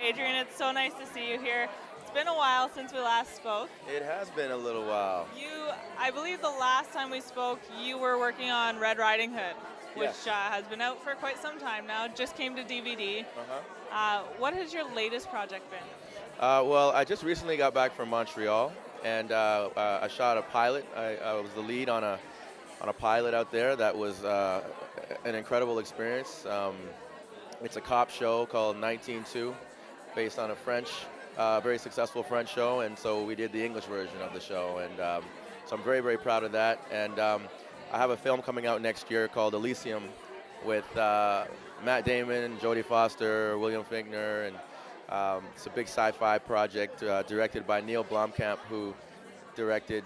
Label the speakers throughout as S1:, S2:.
S1: Adrian, it's so nice to see you here. It's been a while since we last spoke.
S2: It has been a little while.
S1: I believe the last time we spoke, you were working on Red Riding Hood, which
S2: Yes.
S1: has been out for quite some time now. Just came to DVD.
S2: Uh-huh.
S1: What has your latest project been?
S2: Well, I just recently got back from Montreal, and I shot a pilot. I was the lead on a pilot out there. That was an incredible experience. It's a cop show called 19-2, based on a very successful French show, and so we did the English version of the show, and so I'm very, very proud of that. And I have a film coming out next year called Elysium with Matt Damon, Jodie Foster, William Fichtner, and it's a big sci-fi project directed by Neil Blomkamp, who directed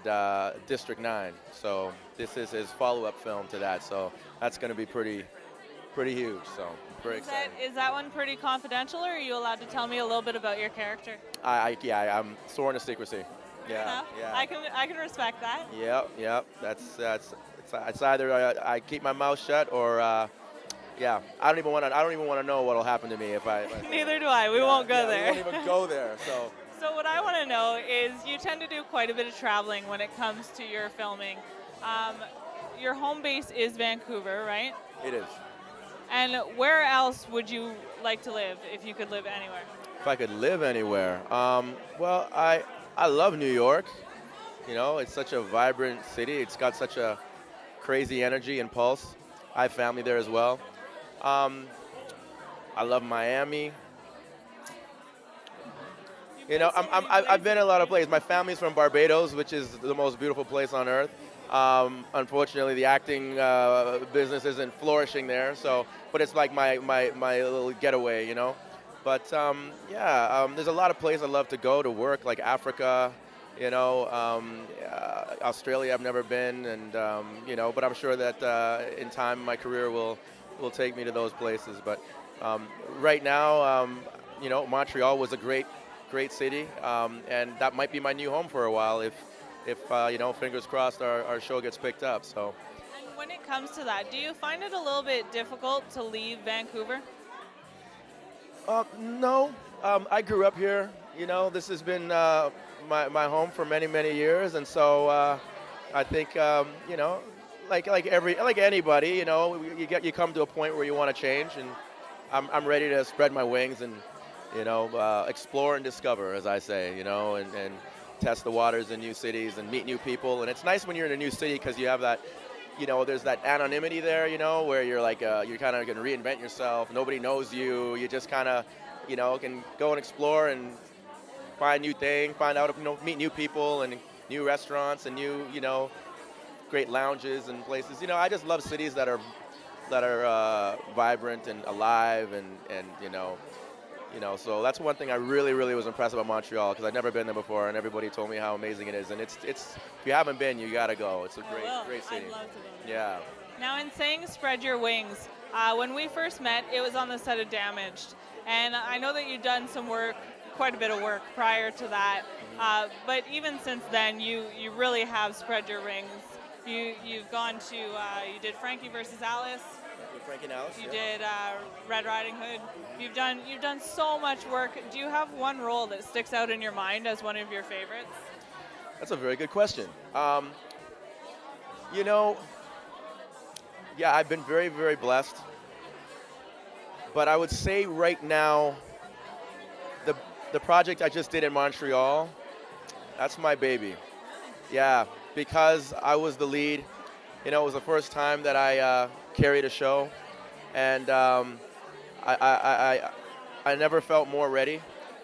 S2: District 9. So this is his follow-up film to that. So that's going to be pretty huge. So very excited.
S1: Is that one pretty confidential, or are you allowed to tell me a little bit about your character?
S2: I'm sworn to secrecy.
S1: Fair enough. I can respect that.
S2: Yep. It's either I keep my mouth shut or I don't even want to know what'll happen to me if I
S1: Neither do I. We won't go there.
S2: We won't even go there. So.
S1: So what I want to know is you tend to do quite a bit of traveling when it comes to your filming. Your home base is Vancouver, right?
S2: It is.
S1: And where else would you like to live if you could live anywhere?
S2: If I could live anywhere, well, I love New York. You know, it's such a vibrant city. It's got such a crazy energy and pulse. I have family there as well. I love Miami. You know, I've been in a lot of places. My family's from Barbados, which is the most beautiful place on earth. Unfortunately, the acting business isn't flourishing there. But it's like my little getaway, you know. But there's a lot of places I love to go to work, like Africa, you know, Australia. I've never been, and you know, but I'm sure that in time my career will take me to those places. But right now, you know, Montreal was a great city, and that might be my new home for a while if you know, fingers crossed, our show gets picked up. So.
S1: And when it comes to that, do you find it a little bit difficult to leave Vancouver?
S2: No, I grew up here. You know, this has been my home for many years, and so I think you know, like anybody, you know, you come to a point where you want to change, and I'm ready to spread my wings and, you know, explore and discover, as I say, you know, and test the waters in new cities and meet new people. And it's nice when you're in a new city because you have that, you know, there's that anonymity there, you know, where you're like, you're kind of going to reinvent yourself. Nobody knows you. You just kind of, you know, can go and explore and find new things, find out, you know, meet new people and new restaurants and new, you know, great lounges and places. You know, I just love cities that are vibrant and alive and you know, so that's one thing I really was impressed about Montreal, because I'd never been there before, and everybody told me how amazing it is. And it's if you haven't been, you gotta go. It's a great city.
S1: I'd love to go.
S2: Yeah.
S1: Now, in saying spread your wings, when we first met, it was on the set of Damaged, and I know that you've done some work, quite a bit of work prior to that. But even since then, you really have spread your wings. You've gone to you did Frankie versus Alice.
S2: Frankie and Alice.
S1: You did Red Riding Hood. You've done so much work. Do you have one role that sticks out in your mind as one of your favorites?
S2: That's a very good question. You know, yeah, I've been very blessed. But I would say right now, the project I just did in Montreal, that's my baby. Yeah, because I was the lead. You know, it was the first time that I carried a show, and I never felt more ready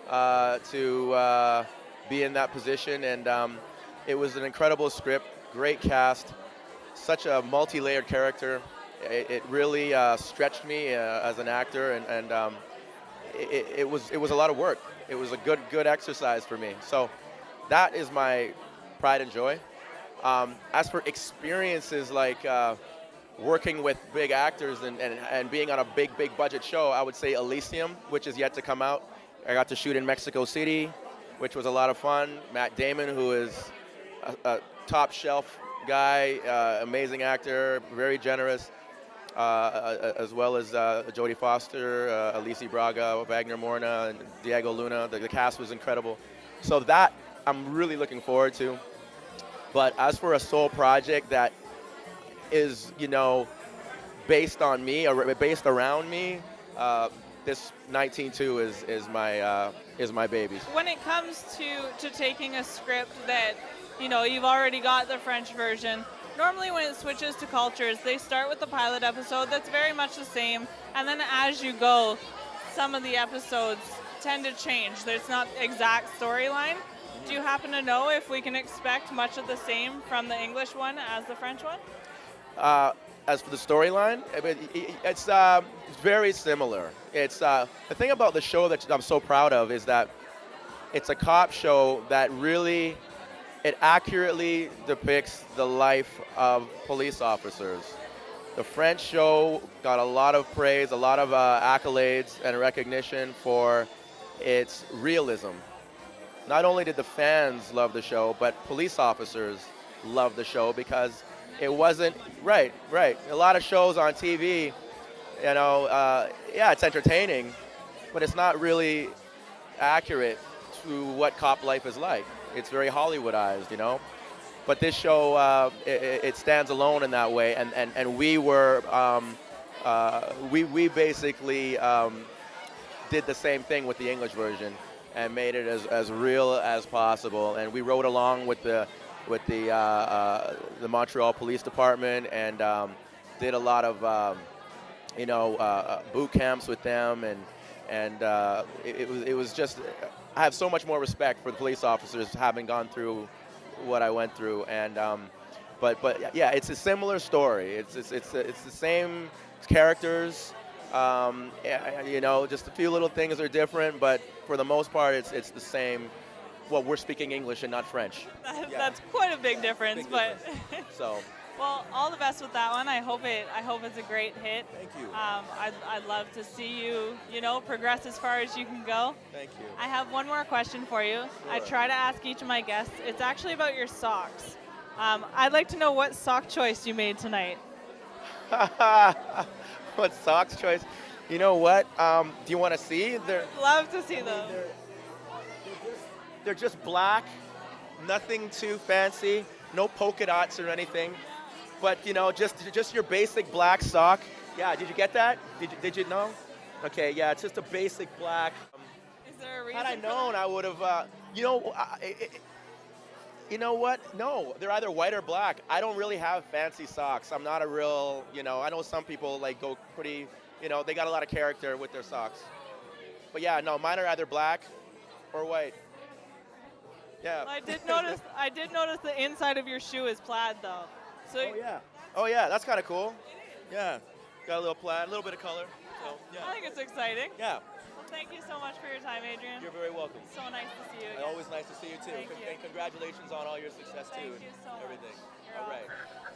S2: to be in that position. And it was an incredible script, great cast, such a multi-layered character. It really stretched me as an actor, and it was a lot of work. It was a good exercise for me. So that is my pride and joy. As for experiences like working with big actors and being on a big budget show, I would say Elysium, which is yet to come out. I got to shoot in Mexico City, which was a lot of fun. Matt Damon, who is a top shelf guy, amazing actor, very generous. as well as Jodie Foster, Alicia Braga, Wagner Morna, and Diego Luna. The cast was incredible. So that I'm really looking forward to. But as for a sole project that is, based on me or based around me, this 19.2 is my baby.
S1: When it comes to taking a script that, you've already got the French version, normally when it switches to cultures, they start with the pilot episode that's very much the same, and then as you go, some of the episodes tend to change. There's not exact storyline. Do you happen to know if we can expect much of the same from the English one as the French one?
S2: As for the storyline, it's very similar. It's the thing about the show that I'm so proud of is that it's a cop show that really, it accurately depicts the life of police officers. The French show got a lot of praise, a lot of accolades and recognition for its realism. Not only did the fans love the show, but police officers loved the show because it wasn't right. A lot of shows on TV, it's entertaining, but it's not really accurate to what cop life is like. It's very Hollywoodized, But this show, it stands alone in that way, and we were, we basically did the same thing with the English version and made it as real as possible. And we rode along with the Montreal Police Department and did a lot of boot camps with them, and it was just, I have so much more respect for the police officers having gone through what I went through, and but yeah, it's a similar story. It's the same characters. Just a few little things are different, but for the most part, it's the same. Well, we're speaking English and not French.
S1: That's quite a big difference, but.
S2: So.
S1: Well, all the best with that one. I hope it's a great hit.
S2: Thank you.
S1: I'd love to see you, progress as far as you can go.
S2: Thank you.
S1: I have one more question for you.
S2: Sure.
S1: I try to ask each of my guests. It's actually about your socks. I'd like to know what sock choice you made tonight.
S2: What socks choice? You know what? Do you want to see?
S1: Love to see them.
S2: They're just black, nothing too fancy, no polka dots or anything. But just your basic black sock. Yeah, did you get that? Did you know? Okay, yeah, it's just a basic black.
S1: Is there a reason?
S2: Had I known, I would have. You know what? No, they're either white or black. I don't really have fancy socks. I'm not a real. I know some people go pretty. They got a lot of character with their socks. But yeah, no, mine are either black or white. Yeah.
S1: I did notice the inside of your shoe is plaid though. So
S2: Oh yeah, that's kind of cool. Yeah, got a little plaid, a little bit of color. So yeah.
S1: I think it's exciting.
S2: Yeah.
S1: Well, thank you so much for your time, Adrian.
S2: You're very welcome.
S1: So nice to see you again.
S2: Always nice to see you too.
S1: Thank you.
S2: And congratulations on all your success too.
S1: Thank you so much.
S2: Everything.
S1: You're
S2: All
S1: welcome.
S2: right.